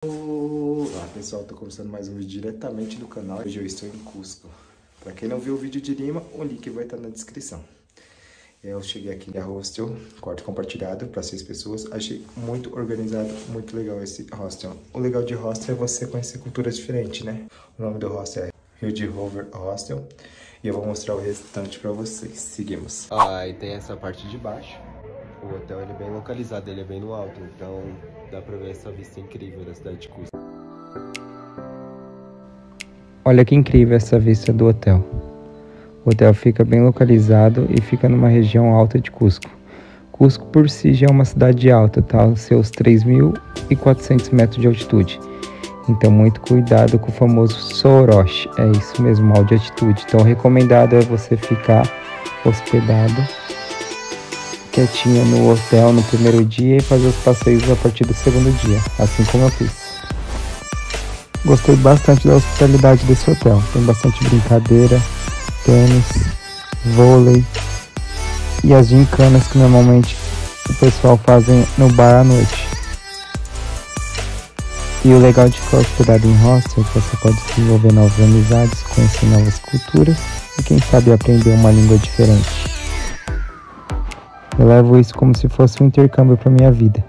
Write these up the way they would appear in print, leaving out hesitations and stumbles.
Olá pessoal, tô começando mais um vídeo diretamente do canal. Hoje eu estou em Cusco. Pra quem não viu o vídeo de Lima, o link vai estar na descrição. Eu cheguei aqui na hostel, quarto compartilhado para 6 pessoas. Achei muito organizado, muito legal esse hostel. O legal de hostel é você conhecer culturas diferentes, né? O nome do hostel é Rio de Rover Hostel. E eu vou mostrar o restante para vocês. Seguimos. E tem essa parte de baixo. O hotel ele é bem localizado, ele é bem no alto, então dá pra ver essa vista incrível da cidade de Cusco. Olha que incrível essa vista do hotel. O hotel fica bem localizado e fica numa região alta de Cusco. Cusco por si já é uma cidade alta, tá? Aos seus 3.400 metros de altitude. Então muito cuidado com o famoso soroche, é isso mesmo, mal de altitude. Então o recomendado é você ficar hospedado quietinha no hotel no primeiro dia e fazer os passeios a partir do segundo dia, assim como eu fiz. Gostei bastante da hospitalidade desse hotel, tem bastante brincadeira, tênis, vôlei e as gincanas que normalmente o pessoal fazem no bar à noite. E o legal de ficar hospedado em hostel é que você pode desenvolver novas amizades, conhecer novas culturas e quem sabe aprender uma língua diferente. Eu levo isso como se fosse um intercâmbio para minha vida.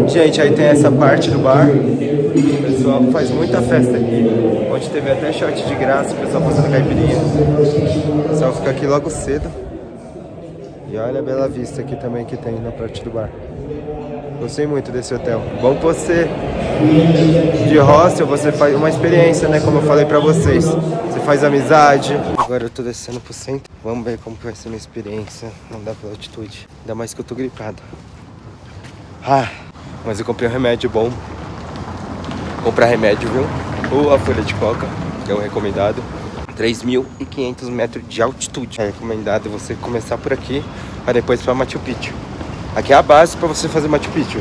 Gente, aí tem essa parte do bar. O pessoal faz muita festa aqui. Onde teve até shot de graça, o pessoal fazendo caipirinha. O pessoal fica aqui logo cedo. E olha a bela vista aqui também que tem na parte do bar. Gostei muito desse hotel. Bom que você, de hostel, você faz uma experiência, né? Como eu falei pra vocês. Você faz amizade. Agora eu tô descendo pro centro. Vamos ver como que vai ser a minha experiência. Não dá pela altitude. Ainda mais que eu tô gripado. Mas eu comprei um remédio bom. Comprar remédio, viu? A folha de coca, que é o recomendado. 3.500 metros de altitude. É recomendado você começar por aqui, para depois para Machu Picchu. Aqui é a base para você fazer Machu Picchu.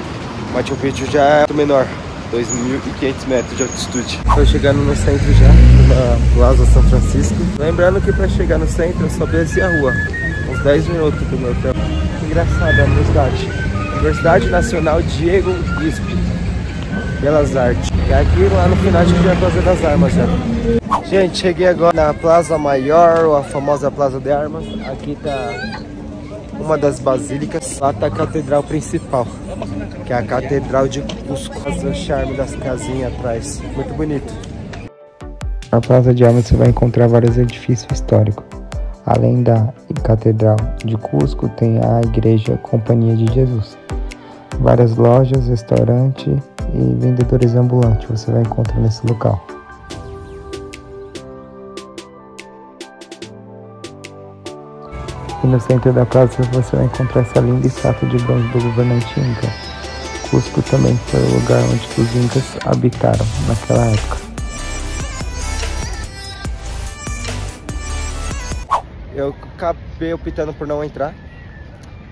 Machu Picchu já é muito menor, 2.500 metros de altitude. Estou chegando no centro já, na Plaza São Francisco. Lembrando que para chegar no centro eu só desci a rua, uns 10 minutos do meu hotel. Engraçado a universidade. Universidade Nacional Diego Guispe, Belas Artes. E aqui lá no final já é a Plaza das Armas já. Gente, cheguei agora na Plaza Maior, ou a famosa Plaza de Armas. Aqui tá uma das basílicas. Lá tá a catedral principal, que é a Catedral de Cusco. O charme das casinhas atrás, muito bonito. Na Plaza de Armas você vai encontrar vários edifícios históricos. Além da Catedral de Cusco, tem a Igreja Companhia de Jesus. Várias lojas, restaurante e vendedores ambulantes você vai encontrar nesse local. E no centro da praça você vai encontrar essa linda estátua de bronze do governante Inca. Cusco também foi o lugar onde os Incas habitaram naquela época. Eu acabei optando por não entrar.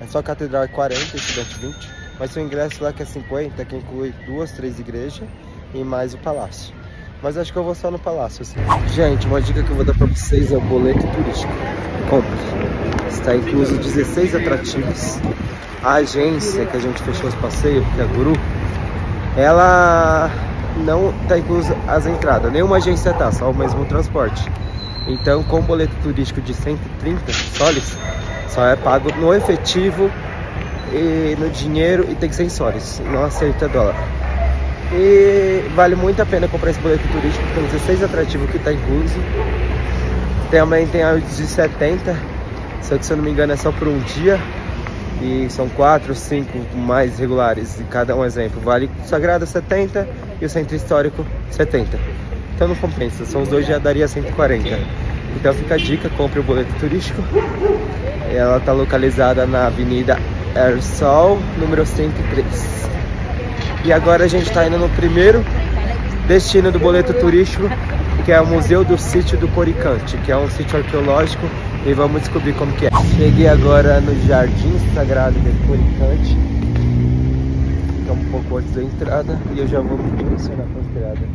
É só a catedral é 40, estudante 20. Mas o ingresso lá que é 50, que inclui 2, 3 igrejas e mais o palácio. Mas acho que eu vou só no palácio, assim. Gente, uma dica que eu vou dar pra vocês é o boleto turístico. Compre. Está incluso 16 atrativos. A agência que a gente fechou os passeios, que é a Guru, ela não está inclusa as entradas. Nenhuma agência tá, só o mesmo transporte. Então, com o boleto turístico de 130 soles, só é pago no efetivo e no dinheiro e tem que ser em soles, não aceita dólar. E vale muito a pena comprar esse boleto turístico, tem 16 atrativos que está incluso. Também tem a de 70, só que se eu não me engano é só por um dia. E são 4, 5 mais regulares, e cada um exemplo. Vale o Sagrado 70 e o Centro Histórico 70. Então não compensa, são os dois já daria 140. Então fica a dica, compre o boleto turístico. Ela está localizada na Avenida Ersol, número 103. E agora a gente está indo no primeiro destino do boleto turístico, que é o Museu do Sítio do Coricante, que é um sítio arqueológico, e vamos descobrir como que é. Cheguei agora no Jardim Sagrado de Coricante, fica um pouco antes da entrada, e eu já vou me direcionar para a entrada.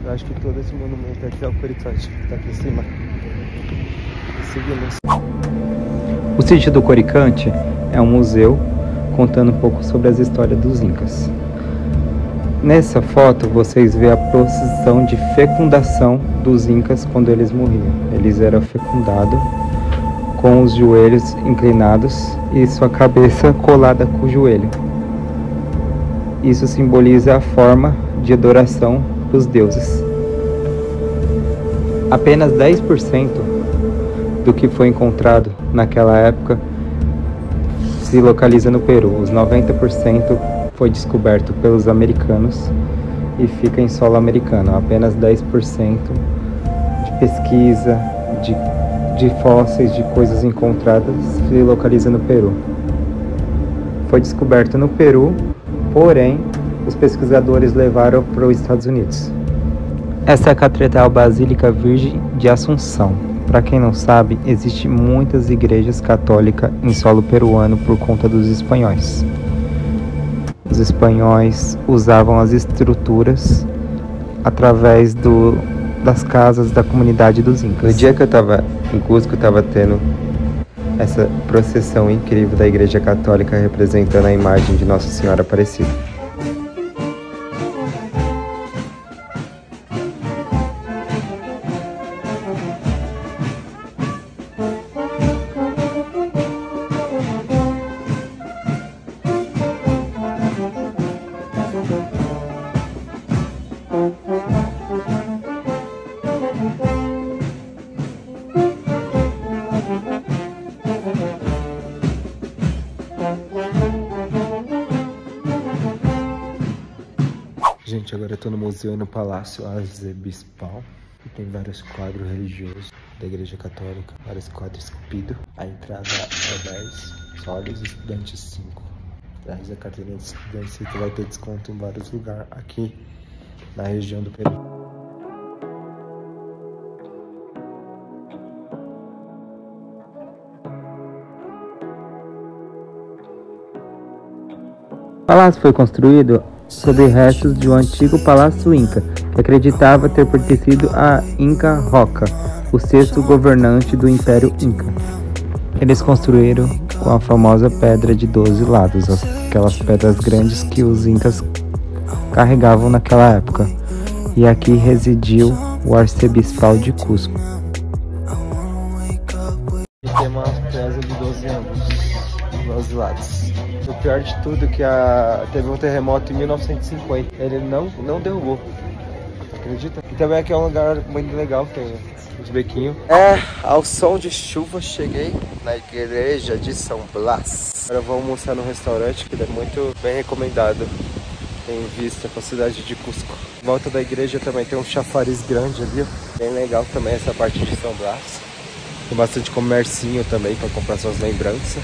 Eu acho que todo esse monumento aqui é o Coricante, que tá aqui em cima. seguimos. O sítio do Coricante é um museu contando um pouco sobre as histórias dos Incas. Nessa foto vocês vê a procissão de fecundação dos Incas quando eles morriam. Eles eram fecundados com os joelhos inclinados e sua cabeça colada com o joelho. Isso simboliza a forma de adoração dos deuses. Apenas 10% do que foi encontrado naquela época se localiza no Peru. Os 90% foi descoberto pelos americanos e fica em solo americano. Apenas 10% de pesquisa, de fósseis, de coisas encontradas se localiza no Peru. Foi descoberto no Peru, porém os pesquisadores levaram para os Estados Unidos. Essa é a Catedral Basílica Virgem de Assunção. Para quem não sabe, existem muitas igrejas católicas em solo peruano por conta dos espanhóis. Os espanhóis usavam as estruturas através das casas da comunidade dos Incas. No dia que eu estava em Cusco, estava tendo essa procissão incrível da Igreja Católica representando a imagem de Nossa Senhora Aparecida. Gente, agora eu tô no museu e no Palácio Arcebispal, que tem vários quadros religiosos da Igreja Católica, vários quadros esculpidos. A entrada é 10 soles, estudantes 5. Traz a carteirinha de estudante e tu vai ter desconto em vários lugares aqui na região do Peru. O palácio foi construído sobre restos de um antigo palácio Inca, que acreditava ter pertencido a Inca Roca, o sexto governante do Império Inca. Eles construíram com a famosa pedra de 12 lados, aquelas pedras grandes que os Incas carregavam naquela época. E aqui residiu o arcebispal de Cusco. E tem uma pedra de 12 anos, dos 12 lados. O pior de tudo é que teve um terremoto em 1950. Ele não derrubou. Acredita? E também aqui é um lugar muito legal, tem os bequinhos. Ao som de chuva cheguei na igreja de São Blas. Agora vamos almoçar no restaurante, que é muito bem recomendado em vista para a cidade de Cusco. Em volta da igreja também tem um chafariz grande ali, ó. Bem legal também essa parte de São Blas. Tem bastante comercinho também para comprar suas lembranças.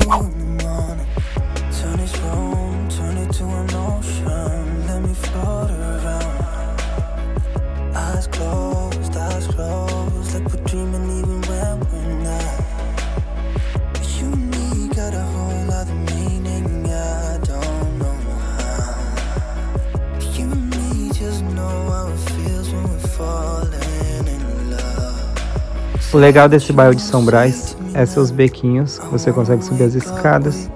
O legal desse bairro de São Brás é seus bequinhos, você consegue subir as escadas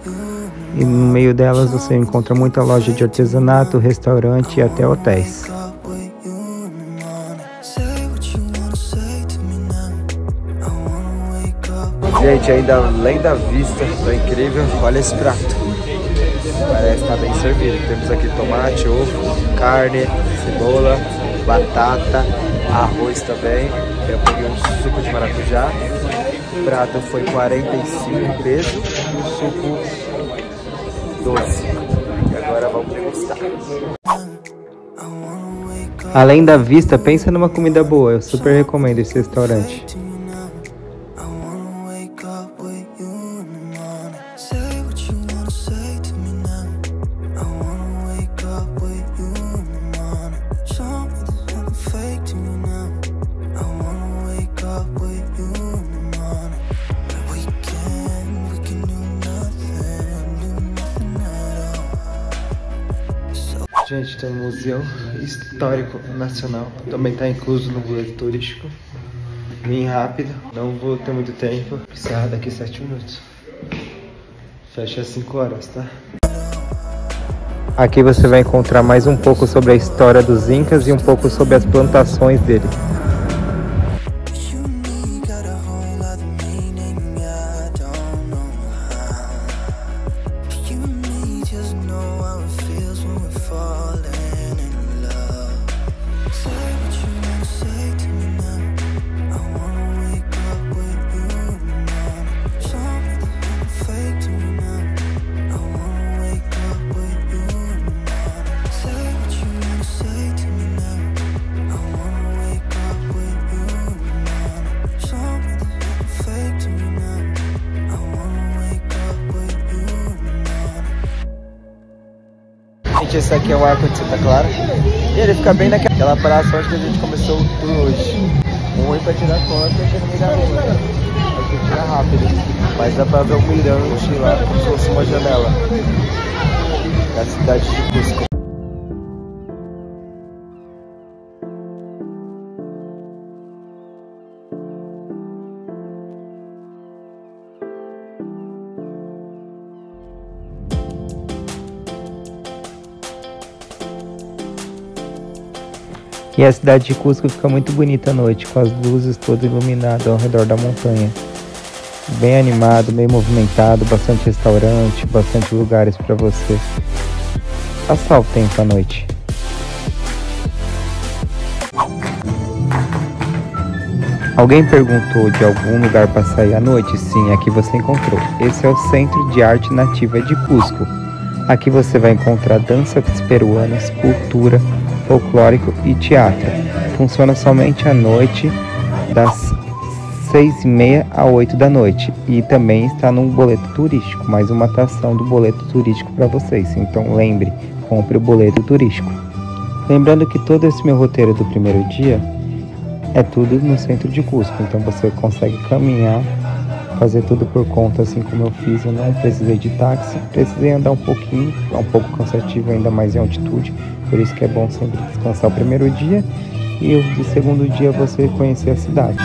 e no meio delas você encontra muita loja de artesanato, restaurante e até hotéis. Gente, ainda além da vista, tá incrível, olha esse prato. Parece estar bem servido. Temos aqui tomate, ovo, carne, cebola, batata, arroz também. Eu peguei um suco de maracujá. O prato foi 45 pesos e o suco 12. E agora vamos degustar. Além da vista, pensa numa comida boa. Eu super recomendo esse restaurante. Gente, tem um Museu Histórico Nacional, também está incluso no guia turístico. Vim rápido, não vou ter muito tempo. Encerrar daqui 7 minutos. Fecha às 5 horas, tá? Aqui você vai encontrar mais um pouco sobre a história dos Incas e um pouco sobre as plantações dele. Gente, esse aqui é o Arco de Santa Clara. E ele fica bem naquela praça onde a gente começou o tour hoje. Ruim pra tirar foto aqui no meio da rua. Aí tem que tirar rápido. Mas dá pra ver o mirante lá como se fosse uma janela da cidade de Cusco. E a cidade de Cusco fica muito bonita à noite, com as luzes todas iluminadas ao redor da montanha. Bem animado, bem movimentado, bastante restaurante, bastante lugares para você passar o tempo à noite. Alguém perguntou de algum lugar para sair à noite? Sim, aqui você encontrou. Esse é o Centro de Arte Nativa de Cusco. Aqui você vai encontrar danças peruanas, cultura, folclórico e teatro. Funciona somente à noite, das 6h30 a 8 da noite. E também está num boleto turístico, mais uma atração do boleto turístico para vocês. Então lembre, compre o boleto turístico. Lembrando que todo esse meu roteiro do primeiro dia é tudo no centro de Cusco. Então você consegue caminhar, fazer tudo por conta, assim como eu fiz. Eu não precisei de táxi, precisei andar um pouquinho, é um pouco cansativo, ainda mais em altitude. Por isso que é bom sempre descansar o primeiro dia e o segundo dia você conhecer a cidade.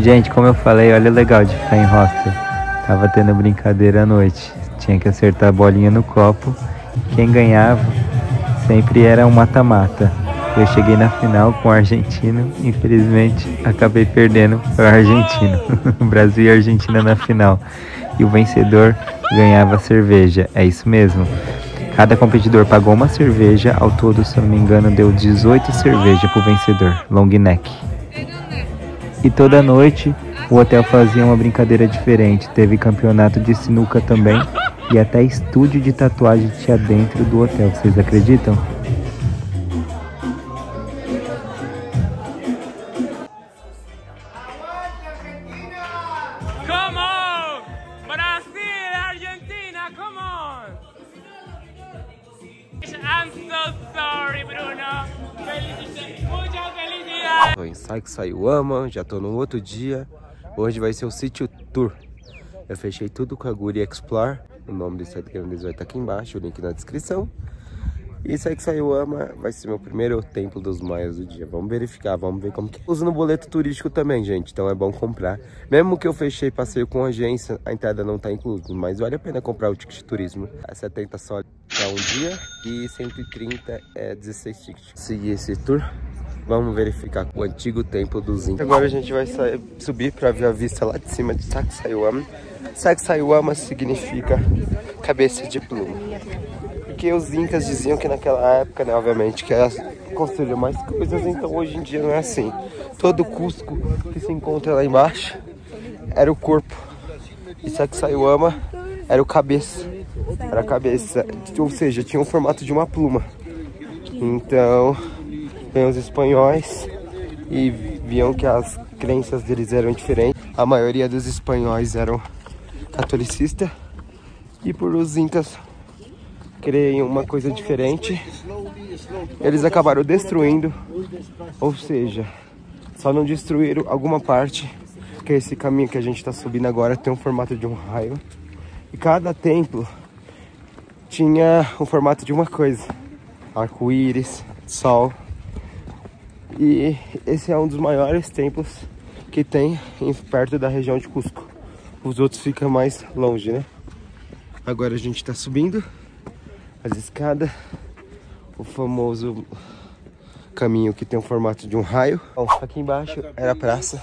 Gente, como eu falei, olha o legal de ficar em hostel. Tava tendo brincadeira à noite. Tinha que acertar a bolinha no copo. Quem ganhava sempre era um mata-mata. Eu cheguei na final com o argentino. Infelizmente, acabei perdendo para o argentino. Brasil e Argentina na final. E o vencedor ganhava cerveja. É isso mesmo. Cada competidor pagou uma cerveja. Ao todo, se eu não me engano, deu 18 cervejas para o vencedor. Long neck. E toda noite o hotel fazia uma brincadeira diferente. Teve campeonato de sinuca também. E até estúdio de tatuagem tinha dentro do hotel. Vocês acreditam? Come on! Brasil, Argentina, come on! I'm so sorry, Bruno. Muita felicidade. Tô em Sacsayhuama, já tô no outro dia. Hoje vai ser o Sítio Tour. Eu fechei tudo com a Guri Explore. O nome desse site vai estar aqui embaixo, o link na descrição. E Sacsayhuama vai ser meu primeiro templo dos maias do dia. Vamos verificar, vamos ver como que... Uso no boleto turístico também, gente, então é bom comprar. Mesmo que eu fechei passeio com agência, a entrada não tá incluso, mas vale a pena comprar o ticket de turismo. É 70 só é um dia e 130 é 16 tickets. Seguir esse tour, vamos verificar o antigo templo dos Incas. Agora a gente vai subir para ver a vista lá de cima de Sacsayhuama. Sacsayhuama significa cabeça de pluma. Porque os Incas diziam que naquela época, né, obviamente, que elas construíram mais coisas, então hoje em dia não é assim. Todo o Cusco que se encontra lá embaixo era o corpo. E Sacsayhuama era o cabeça. Era a cabeça, ou seja, tinha o formato de uma pluma. Então, Vêm os espanhóis e viam que as crenças deles eram diferentes. A maioria dos espanhóis eram catolicistas e por os incas crerem uma coisa diferente, eles acabaram destruindo, ou seja, só não destruíram alguma parte, que esse caminho que a gente está subindo agora tem um formato de um raio. E cada templo tinha o formato de uma coisa, arco-íris, sol. E esse é um dos maiores templos que tem perto da região de Cusco. Os outros ficam mais longe, né? Agora a gente está subindo as escadas, o famoso caminho que tem o formato de um raio. Bom, aqui embaixo era a praça.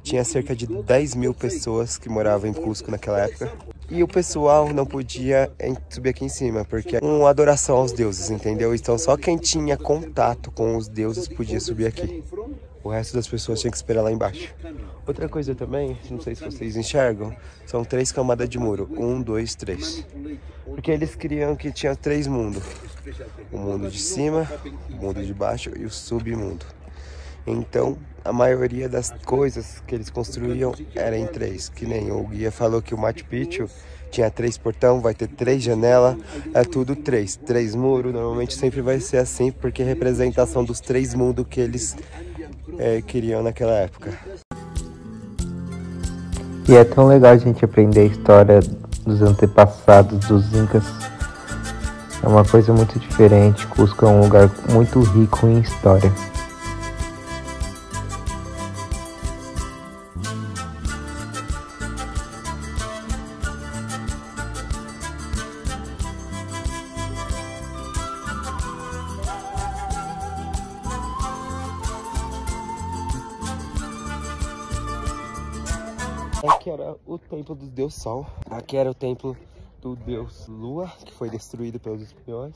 Tinha cerca de 10 mil pessoas que moravam em Cusco naquela época. E o pessoal não podia subir aqui em cima, porque é uma adoração aos deuses, entendeu? Então só quem tinha contato com os deuses podia subir aqui. O resto das pessoas tinha que esperar lá embaixo. Outra coisa também, não sei se vocês enxergam, são 3 camadas de muro. 1, 2, 3. Porque eles criam que tinha 3 mundos. O mundo de cima, o mundo de baixo e o submundo. Então, a maioria das coisas que eles construíam era em 3. Que nem o guia falou que o Machu Picchu tinha 3 portão, vai ter 3 janelas, é tudo 3. 3 muros, normalmente sempre vai ser assim, porque é representação dos 3 mundos que eles queriam naquela época. E é tão legal a gente aprender a história dos antepassados dos Incas. É uma coisa muito diferente. Cusco é um lugar muito rico em história. Aqui era o templo do deus Sol. Aqui era o templo do deus Lua, que foi destruído pelos espanhóis.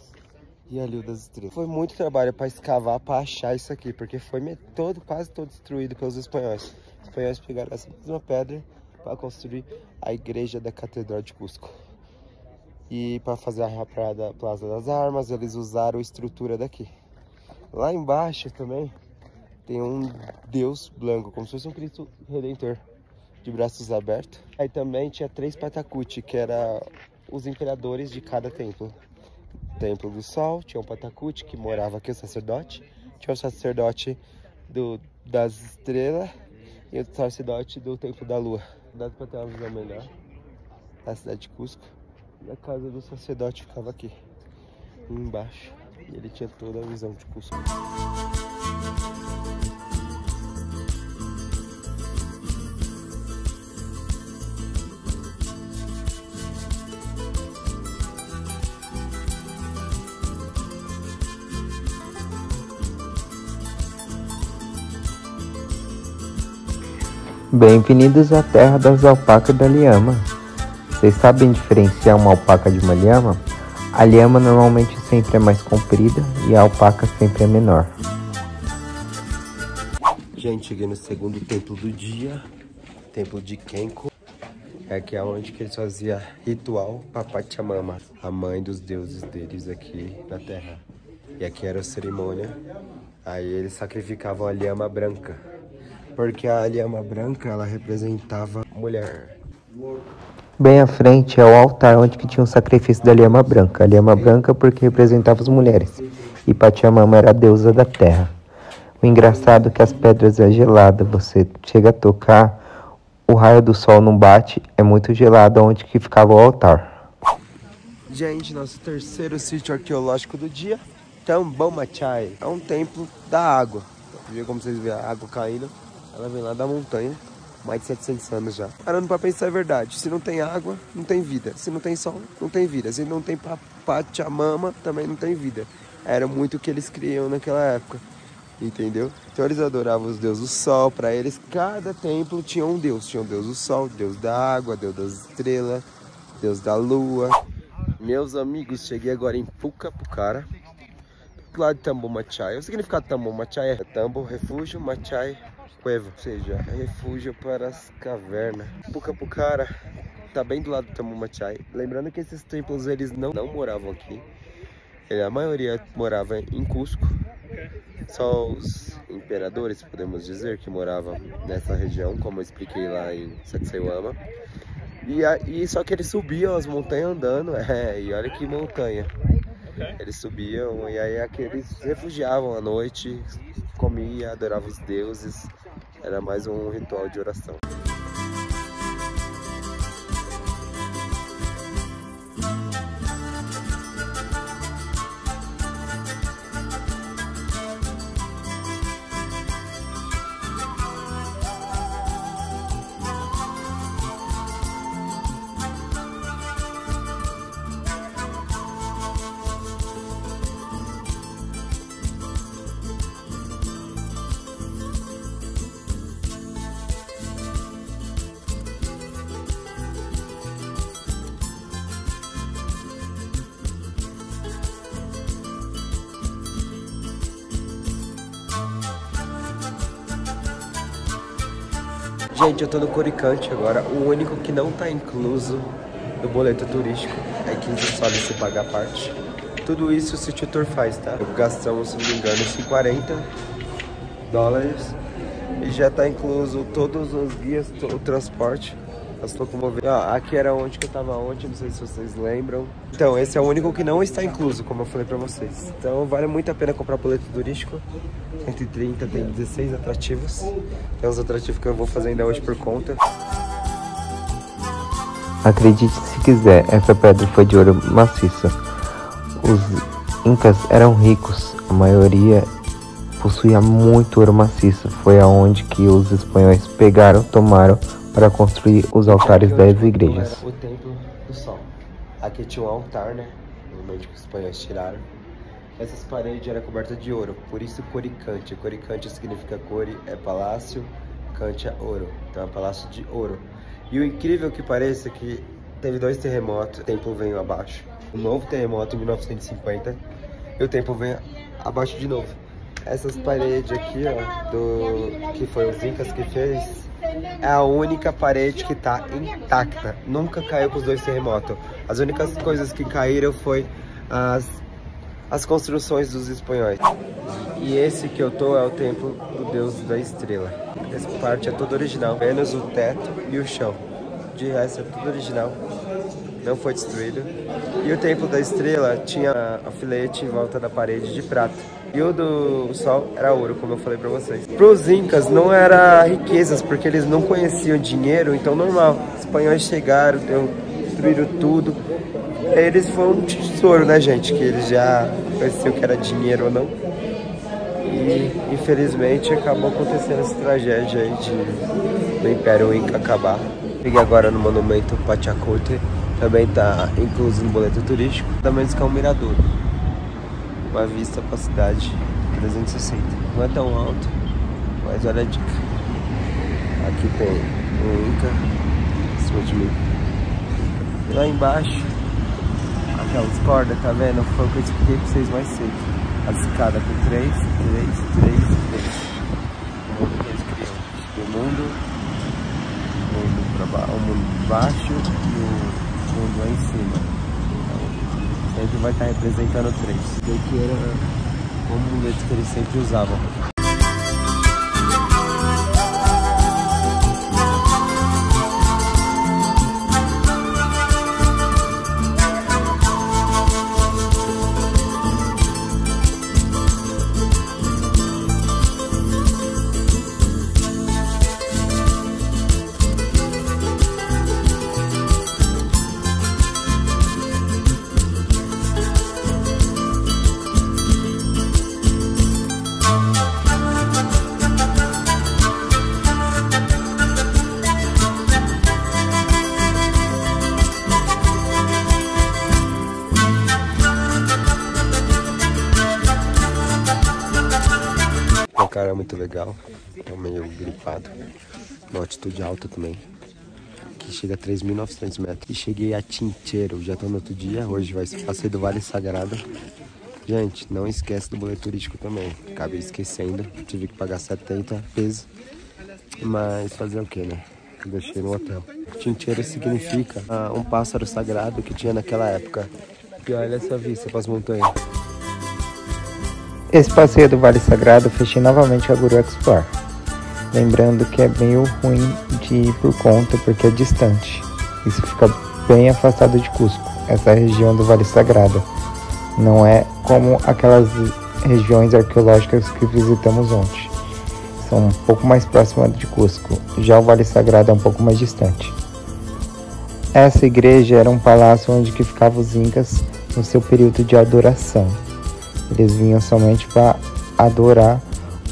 E ali o das estrelas. Foi muito trabalho para escavar, para achar isso aqui, porque foi quase todo destruído pelos espanhóis. Os espanhóis pegaram essa mesma pedra para construir a igreja da Catedral de Cusco. E para fazer a Plaza das Armas, eles usaram a estrutura daqui. Lá embaixo também tem um deus branco, como se fosse um Cristo Redentor, de braços abertos. Aí também tinha 3 Patacuti, que eram os imperadores de cada templo. Templo do Sol, tinha um Patacuti que morava aqui, o sacerdote. Tinha o sacerdote das estrelas e o sacerdote do Templo da Lua. Dá para ter uma visão melhor da cidade de Cusco. E a casa do sacerdote ficava aqui, embaixo. E ele tinha toda a visão de Cusco. Bem-vindos à terra das alpacas da lhama. Vocês sabem diferenciar uma alpaca de uma lhama? A lhama normalmente sempre é mais comprida e a alpaca sempre é menor. Gente, cheguei no segundo templo do dia, templo de Kenko. Aqui é onde que eles faziam ritual para Pachamama, a mãe dos deuses deles aqui na terra. E aqui era a cerimônia, aí eles sacrificavam a lhama branca. Porque a lhama branca, ela representava mulher. Bem à frente é o altar onde que tinha o sacrifício da lhama branca. A lhama branca porque representava as mulheres. E Pachamama era a deusa da terra. O engraçado é que as pedras é gelada. Você chega a tocar, o raio do sol não bate. É muito gelado onde que ficava o altar. Gente, nosso terceiro sítio arqueológico do dia. Tambon Machai. É um templo da água. Viu como vocês veem a água caindo? Ela vem lá da montanha, mais de 700 anos já. Parando pra pensar, é verdade. Se não tem água, não tem vida. Se não tem sol, não tem vida. Se não tem Pachamama, também não tem vida. Era muito o que eles criam naquela época, entendeu? Então eles adoravam os deuses do sol. Pra eles, cada templo tinha um deus. Tinha o deus do sol, deus da água, deus das estrelas, deus da lua. Meus amigos, cheguei agora em Pucapucara, do lado de Tambon Machai. O significado de Tambon Machai é Tambon, refúgio, Machai, cueva, ou seja, refúgio para as cavernas. Pucapucara tá bem do lado do Tambon Machai. Lembrando que esses templos eles não moravam aqui. A maioria morava em Cusco Só os imperadores, podemos dizer, que moravam nessa região, como eu expliquei lá em Sacsayhuama. E só que eles subiam as montanhas andando, e olha que montanha. Eles subiam e aí aqueles se refugiavam à noite, comiam, adoravam os deuses. Era mais um ritual de oração. Gente, eu tô no Coricante agora, o único que não tá incluso no boleto turístico é 15 soles se pagar a parte. Tudo isso o City Tour faz, tá? Gastamos, se não me engano, $50 e já tá incluso todos os guias, o transporte. Eu estou comovido. Aqui era onde que eu tava ontem, não sei se vocês lembram. Então, esse é o único que não está incluso, como eu falei pra vocês. Então, vale muito a pena comprar boleto turístico. 130, tem 16 atrativos. Tem uns atrativos que eu vou fazer ainda hoje por conta. Acredite se quiser, essa pedra foi de ouro maciça. Os incas eram ricos, a maioria possuía muito ouro maciço. Foi aonde que os espanhóis pegaram, tomaram para construir os altares das igrejas. O Templo do Sol. Aqui tinha um altar, né? Normalmente que os espanhóis tiraram. Essas paredes eram cobertas de ouro, por isso Coricante. Coricante significa core é palácio, cante é ouro. Então é palácio de ouro. E o incrível que pareça é que teve 2 terremotos, o templo veio abaixo. Um novo terremoto em 1950 e o templo veio abaixo de novo. Essas paredes aqui, ó, que foi os incas que fez, é a única parede que tá intacta. Nunca caiu com os 2 terremotos. As únicas coisas que caíram foi as construções dos espanhóis. E esse que eu tô é o templo do Deus da Estrela. Essa parte é toda original, menos o teto e o chão. De resto é tudo original, não foi destruído. E o templo da Estrela tinha alfilete em volta da parede de prata. E o do Sol era ouro, como eu falei pra vocês. Para os incas não era riquezas, porque eles não conheciam dinheiro, então normal. Os espanhóis chegaram, destruíram tudo. Eles foram um tesouro, né, gente? Que eles já conheciam que era dinheiro ou não. E, infelizmente, acabou acontecendo essa tragédia aí do Império Inca acabar. Cheguei agora no monumento Pachacuti. Também tá incluso no boleto turístico. Também que é um mirador. Uma vista pra cidade 360. Não é tão alto, mas olha a dica. Aqui tem um Inca em cima de mim. E lá embaixo, aquelas cordas, tá vendo? Foi o que eu expliquei pra vocês mais cedo. As escadas com 3, 3, 3, 3. O mundo que eles criam. O mundo pra baixo, o mundo baixo e o mundo lá em cima. Então, sempre vai estar representando 3. Que era o amuleto que eles sempre usavam. O cara é muito legal, é meio gripado, uma altitude alta também, que chega a 3.900 metros. E cheguei a Chinchero, já tô no outro dia, hoje vai ser passeio do Vale Sagrado. Gente, não esquece do boleto turístico também, acabei esquecendo, tive que pagar 70 pesos, mas fazer o que, né? Deixei no hotel. Chinchero significa um pássaro sagrado que tinha naquela época. E olha essa vista para as montanhas. Esse passeio do Vale Sagrado fechei novamente a Guru Explore. Lembrando que é meio ruim de ir por conta porque é distante. Isso fica bem afastado de Cusco, essa região do Vale Sagrado. Não é como aquelas regiões arqueológicas que visitamos ontem. São um pouco mais próximas de Cusco. Já o Vale Sagrado é um pouco mais distante. Essa igreja era um palácio onde que ficavam os incas no seu período de adoração. Eles vinham somente para adorar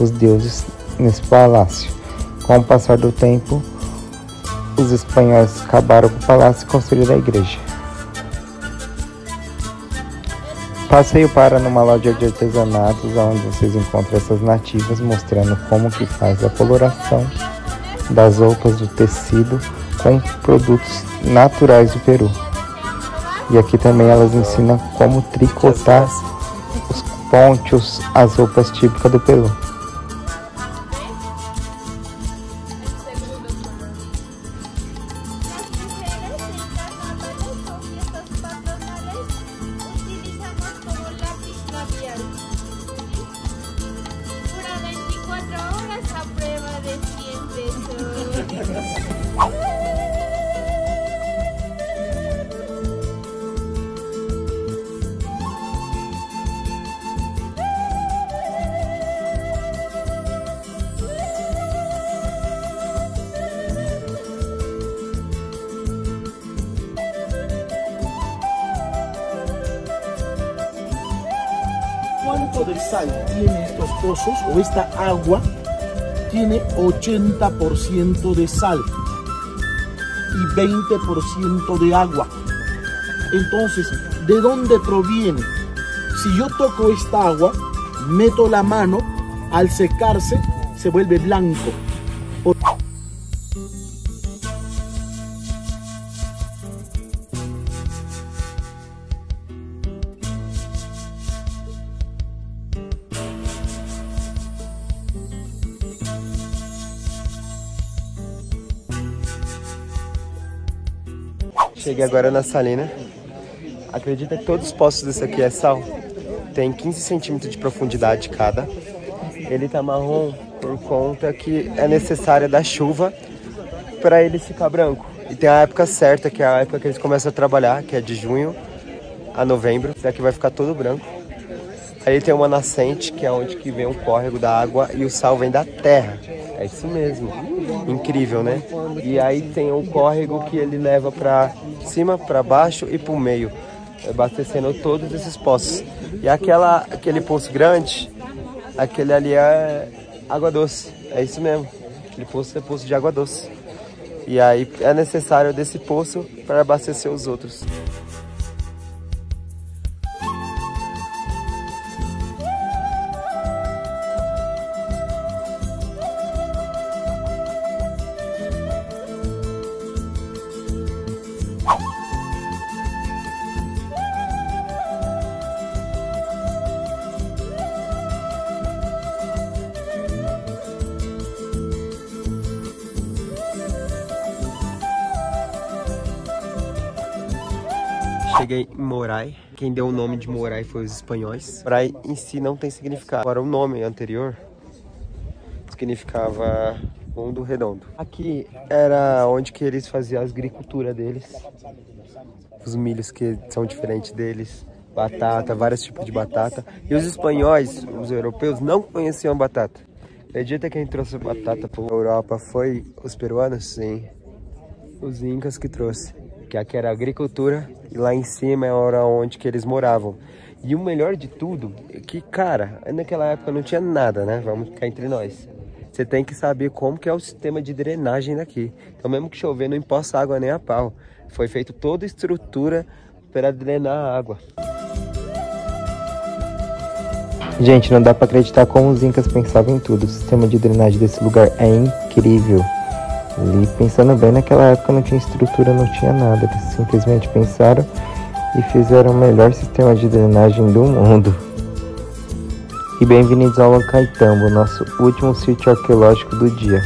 os deuses nesse palácio. Com o passar do tempo, os espanhóis acabaram com o palácio e construíram a igreja. Passeio para numa loja de artesanatos, onde vocês encontram essas nativas mostrando como que faz a coloração das roupas do tecido com produtos naturais do Peru. E aqui também elas ensinam como tricotar os ponchos, as roupas típicas do Peru. ¿Cuánto de sal tiene estos pozos o esta agua? Tiene 80% de sal y 20% de agua. Entonces, ¿de dónde proviene? Si yo toco esta agua, meto la mano, al secarse se vuelve blanco. Cheguei agora na salina. Acredita que todos os poços desse aqui é sal? Tem 15 centímetros de profundidade cada. Ele tá marrom por conta que é necessária da chuva para ele ficar branco. E tem a época certa, que é a época que eles começam a trabalhar, que é de junho a novembro. Esse daqui vai ficar todo branco. Aí tem uma nascente, que é onde que vem o córrego da água e o sal vem da terra. É isso mesmo. Incrível, né? E aí tem o córrego que ele leva para cima, para baixo e para o meio, abastecendo todos esses poços. E aquele poço grande, aquele ali é água doce. É isso mesmo. Aquele poço é poço de água doce. E aí é necessário desse poço para abastecer os outros. Cheguei em Morai. Quem deu o nome de Morai foi os espanhóis. Morai em si não tem significado. Agora o nome anterior significava mundo redondo. Aqui era onde que eles faziam a agricultura deles. Os milhos que são diferentes deles. Batata, vários tipos de batata. E os espanhóis, os europeus, não conheciam batata. Acredita que quem trouxe batata para a Europa foi os peruanos? Sim. Os incas que trouxe. Que aqui era agricultura e lá em cima era onde que eles moravam. E o melhor de tudo é que, cara, naquela época não tinha nada, né? Vamos ficar entre nós. Você tem que saber como que é o sistema de drenagem daqui. Então mesmo que chover não empoça água nem a pau. Foi feito toda a estrutura para drenar a água. Gente, não dá pra acreditar como os incas pensavam em tudo. O sistema de drenagem desse lugar é incrível. E pensando bem, naquela época não tinha estrutura, não tinha nada. Eles simplesmente pensaram e fizeram o melhor sistema de drenagem do mundo. E bem-vindos ao Huancaitambo, nosso último sítio arqueológico do dia.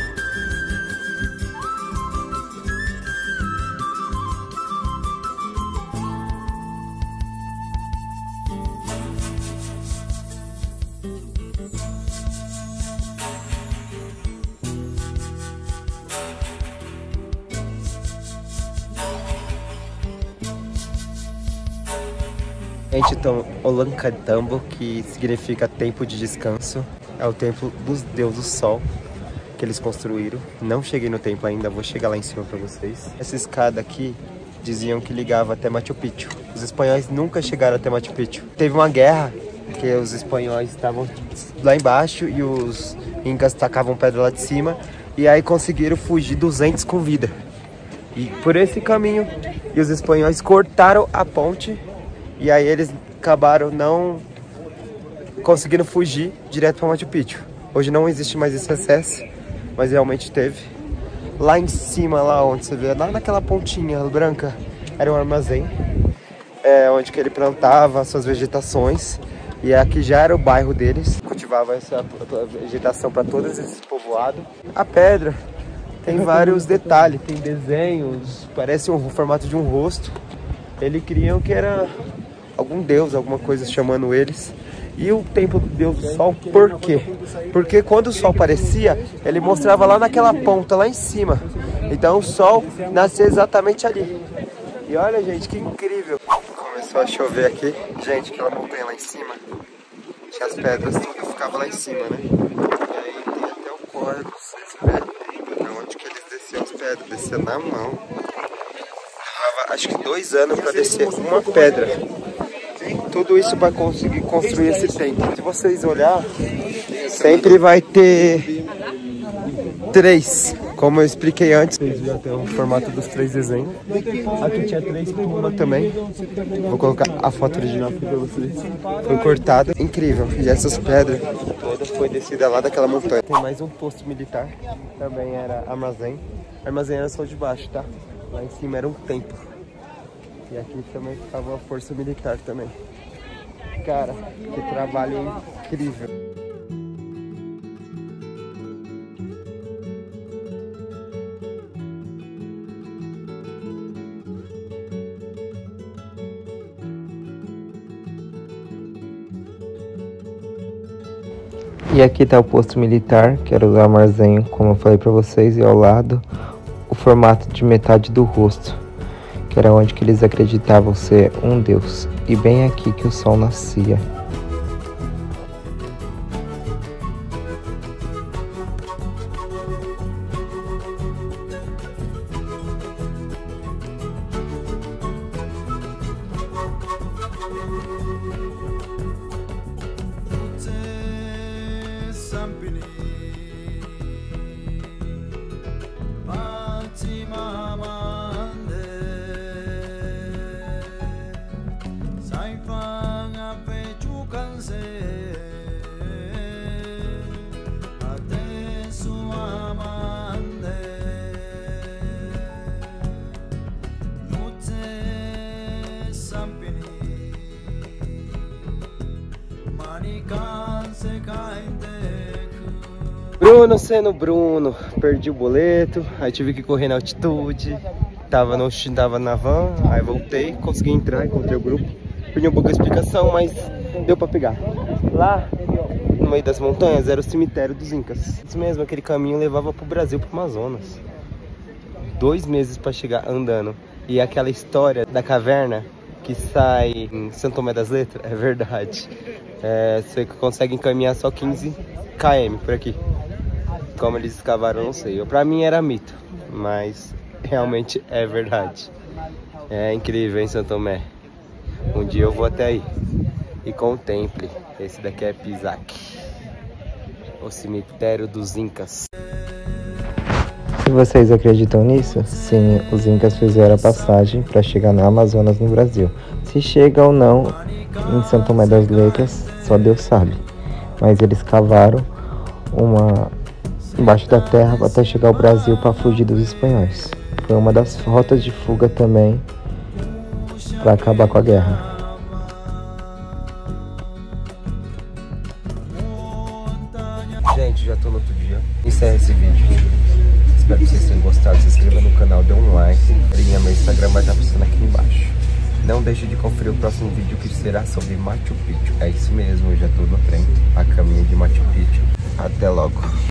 Ollantaytambo, que significa tempo de descanso. É o templo dos deuses do sol que eles construíram. Não cheguei no templo ainda, vou chegar lá em cima pra vocês. Essa escada aqui diziam que ligava até Machu Picchu. Os espanhóis nunca chegaram até Machu Picchu. Teve uma guerra que os espanhóis estavam lá embaixo e os incas tacavam pedra lá de cima. E aí conseguiram fugir 200 com vida. E por esse caminho, e os espanhóis cortaram a ponte. E aí eles acabaram não conseguindo fugir direto para Machu Picchu. Hoje não existe mais esse acesso, mas realmente teve. Lá em cima, lá onde você vê, lá naquela pontinha branca, era um armazém. Onde que ele plantava suas vegetações. E aqui já era o bairro deles. Cultivava essa vegetação para todos esses povoados. A pedra tem vários detalhes, tem desenhos, parece o formato de um rosto. Eles criam que era algum deus, alguma coisa chamando eles. E o templo do deus do sol, por quê? Porque quando o sol aparecia, ele mostrava lá naquela ponta, lá em cima. Então o sol nascia exatamente ali. E olha, gente, que incrível. Começou a chover aqui. Gente, aquela montanha lá em cima, tinha as pedras, tudo ficava lá em cima, né? E aí tem até o córrego, vocês verem. Onde que eles desciam as pedras? Descia na mão. Levava acho que 2 anos para descer uma pedra. Tudo isso para conseguir construir esse templo. Se vocês olhar, sempre vai ter 3. Como eu expliquei antes, vocês viram até o formato dos 3 desenhos. Aqui tinha 3 colunas também. Vou colocar a foto original aqui para vocês. Foi cortada. Incrível. E essas pedras todas foi descida lá daquela montanha. Tem mais um posto militar. Também era armazém. Armazém era só de baixo, tá? Lá em cima era um templo. E aqui também ficava a força militar também. Cara, que trabalho incrível. E aqui tá o posto militar, que era o armazém, como eu falei pra vocês, e ao lado o formato de metade do rosto, que era onde que eles acreditavam ser um deus, e bem aqui que o sol nascia. Bruno sendo Bruno, perdi o boleto, aí tive que correr na altitude, tava na van, aí voltei, consegui entrar, encontrei o grupo, perdi um pouco a explicação, mas deu pra pegar. Lá, no meio das montanhas, era o cemitério dos Incas. Isso mesmo, aquele caminho levava pro Brasil, pro Amazonas. 2 meses pra chegar andando. E aquela história da caverna que sai em São Tomé das Letras, é verdade. Você consegue encaminhar só 15 km por aqui. Como eles escavaram, não sei. Pra mim era mito, mas realmente é verdade. É incrível, hein, São Tomé? Um dia eu vou até aí e contemple. Esse daqui é Pisac, o cemitério dos Incas. Se vocês acreditam nisso, sim, os Incas fizeram a passagem para chegar no Amazonas, no Brasil. Se chega ou não em São Tomé das Letras, só Deus sabe. Mas eles cavaram embaixo da terra até chegar ao Brasil para fugir dos espanhóis. Foi uma das rotas de fuga também para acabar com a guerra. Gente, já tô no outro dia. Encerra esse vídeo. Espero que vocês tenham gostado. Se inscreva no canal, dê um like. Meu Instagram vai estar passando aqui embaixo. Não deixe de conferir o próximo vídeo, que será sobre Machu Picchu. É isso mesmo, eu já tô no trem, a caminho de Machu Picchu. Até logo.